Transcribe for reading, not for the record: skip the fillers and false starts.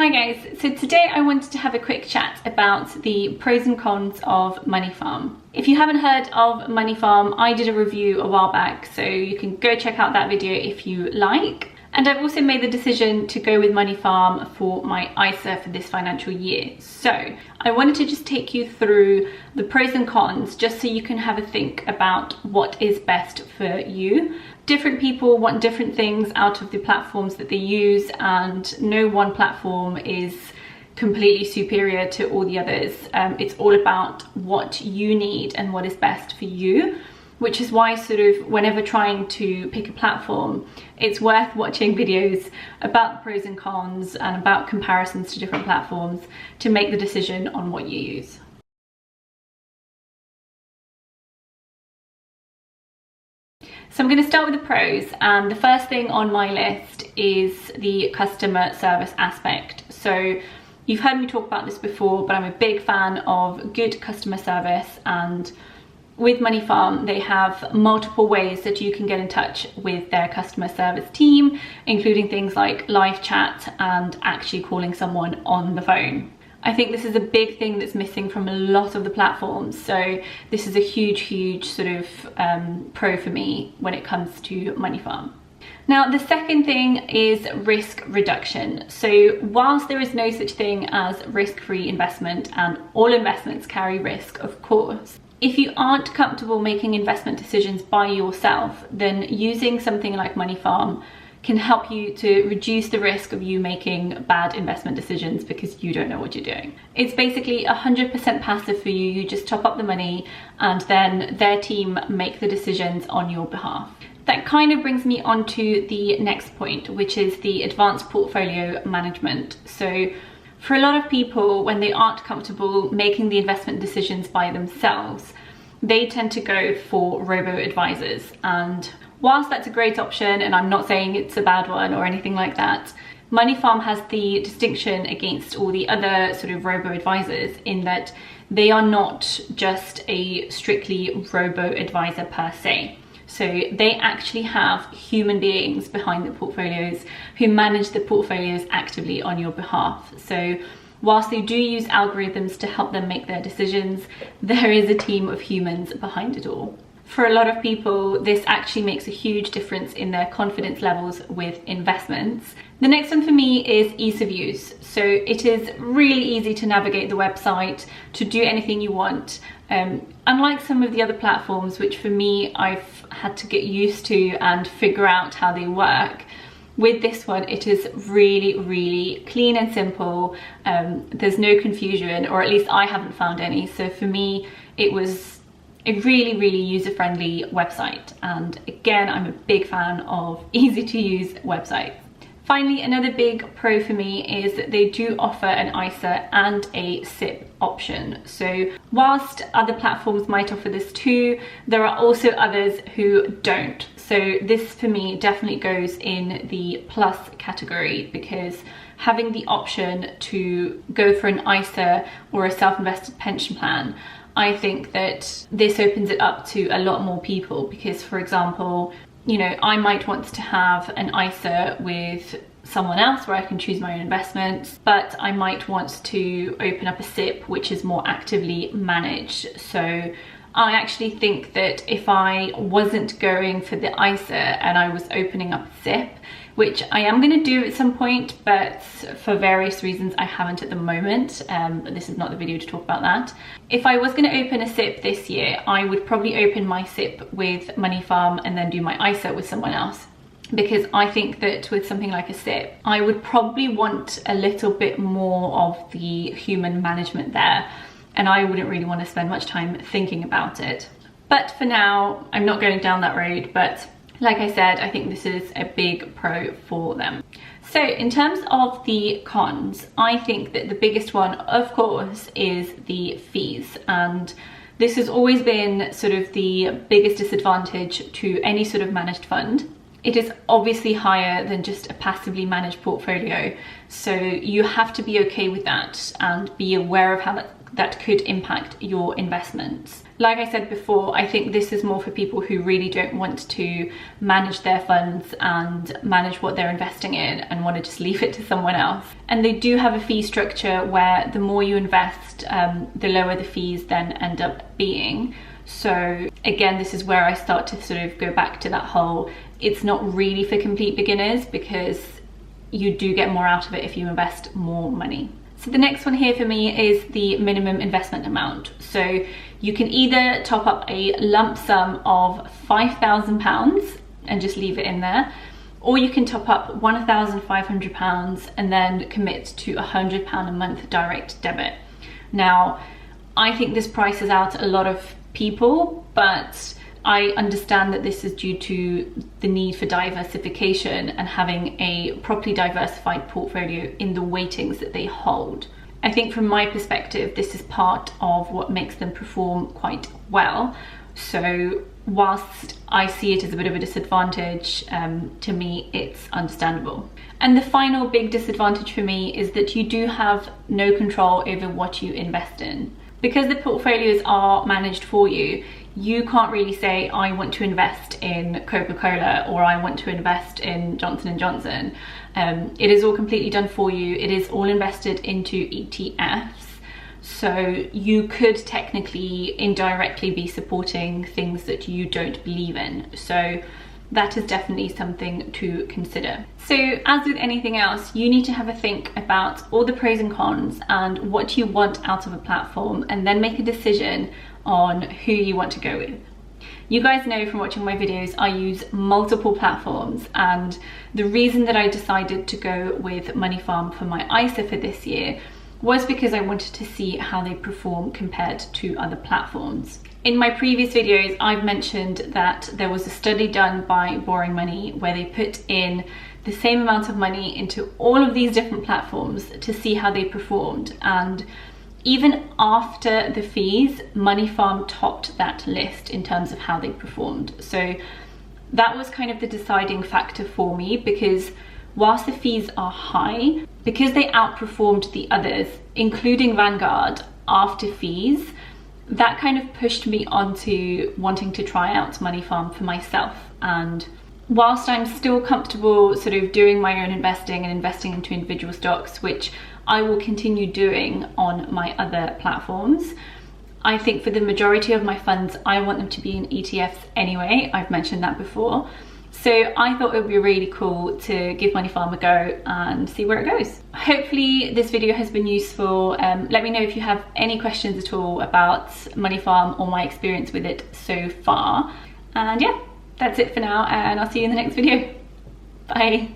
Hi guys, so today I wanted to have a quick chat about the pros and cons of Moneyfarm. If you haven't heard of Moneyfarm, I did a review a while back, so you can go check out that video if you like. And I've also made the decision to go with Moneyfarm for my ISA for this financial year. So I wanted to just take you through the pros and cons just so you can have a think about what is best for you. Different people want different things out of the platforms that they use, and no one platform is completely superior to all the others. It's all about what you need and what is best for you, which is why sort of whenever trying to pick a platform, it's worth watching videos about the pros and cons and about comparisons to different platforms to make the decision on what you use. So I'm going to start with the pros, and the first thing on my list is the customer service aspect. So you've heard me talk about this before, but I'm a big fan of good customer service, and with Moneyfarm, they have multiple ways that you can get in touch with their customer service team, including things like live chat and actually calling someone on the phone. I think this is a big thing that's missing from a lot of the platforms. So this is a huge sort of pro for me when it comes to Moneyfarm. Now, the second thing is risk reduction. So whilst there is no such thing as risk-free investment, and all investments carry risk, of course, if you aren't comfortable making investment decisions by yourself, then using something like Moneyfarm can help you to reduce the risk of you making bad investment decisions because you don't know what you're doing. It's basically 100% passive for you. You just top up the money and then their team make the decisions on your behalf. That kind of brings me on to the next point, which is the advanced portfolio management. So for a lot of people, when they aren't comfortable making the investment decisions by themselves, they tend to go for robo-advisors. And whilst that's a great option, and I'm not saying it's a bad one or anything like that, Moneyfarm has the distinction against all the other sort of robo-advisors in that they are not just a strictly robo-advisor per se. So they actually have human beings behind the portfolios who manage the portfolios actively on your behalf. So whilst they do use algorithms to help them make their decisions, there is a team of humans behind it all. For a lot of people, this actually makes a huge difference in their confidence levels with investments. The next one for me is ease of use. So it is really easy to navigate the website, to do anything you want. Unlike some of the other platforms, which for me, I've had to get used to and figure out how they work, with this one, it is really clean and simple. There's no confusion, or at least I haven't found any. So for me, it was a really user-friendly website. And again, I'm a big fan of easy to use websites. Finally, another big pro for me is that they do offer an ISA and a SIP option. So whilst other platforms might offer this too, there are also others who don't. So this for me definitely goes in the plus category, because having the option to go for an ISA or a self-invested pension plan, I think that this opens it up to a lot more people. Because, for example, you know, I might want to have an ISA with someone else where I can choose my own investments, but I might want to open up a SIP which is more actively managed. So I actually think that if I wasn't going for the ISA and I was opening up a SIP, which I am going to do at some point, but for various reasons I haven't at the moment. But this is not the video to talk about that. If I was going to open a SIP this year, I would probably open my SIP with Moneyfarm and then do my ISA with someone else. Because I think that with something like a SIP, I would probably want a little bit more of the human management there, and I wouldn't really want to spend much time thinking about it. But for now, I'm not going down that road, but like I said, I think this is a big pro for them. So in terms of the cons, I think that the biggest one, of course, is the fees. And this has always been sort of the biggest disadvantage to any sort of managed fund. It is obviously higher than just a passively managed portfolio. So you have to be okay with that and be aware of how that that could impact your investments. Like I said before, I think this is more for people who really don't want to manage their funds and manage what they're investing in and want to just leave it to someone else. And they do have a fee structure where the more you invest, the lower the fees then end up being. So again, this is where I start to sort of go back to that whole, it's not really for complete beginners, because you do get more out of it if you invest more money. So the next one here for me is the minimum investment amount. So you can either top up a lump sum of £5,000 and just leave it in there, or you can top up £1,500 and then commit to £100 a month direct debit. Now, I think this prices out a lot of people, but I understand that this is due to the need for diversification and having a properly diversified portfolio in the weightings that they hold. I think from my perspective, this is part of what makes them perform quite well. So whilst I see it as a bit of a disadvantage, to me, it's understandable. And the final big disadvantage for me is that you do have no control over what you invest in. Because the portfolios are managed for you, you can't really say, I want to invest in Coca-Cola or I want to invest in Johnson & Johnson. It is all completely done for you. It is all invested into ETFs. So you could technically indirectly be supporting things that you don't believe in. So that is definitely something to consider. So as with anything else, you need to have a think about all the pros and cons and what you want out of a platform, and then make a decision on who you want to go with. You guys know from watching my videos, I use multiple platforms, and the reason that I decided to go with Moneyfarm for my ISA for this year was because I wanted to see how they perform compared to other platforms. In my previous videos, I've mentioned that there was a study done by Boring Money where they put in the same amount of money into all of these different platforms to see how they performed, and even after the fees, Moneyfarm topped that list in terms of how they performed. So that was kind of the deciding factor for me, because whilst the fees are high, because they outperformed the others, including Vanguard, after fees, that kind of pushed me onto wanting to try out Moneyfarm for myself. And whilst I'm still comfortable sort of doing my own investing and investing into individual stocks, which I will continue doing on my other platforms, I think for the majority of my funds, I want them to be in ETFs anyway. I've mentioned that before. So I thought it would be really cool to give Moneyfarm a go and see where it goes. Hopefully this video has been useful. Let me know if you have any questions at all about Moneyfarm or my experience with it so far. And yeah, that's it for now, and I'll see you in the next video. Bye.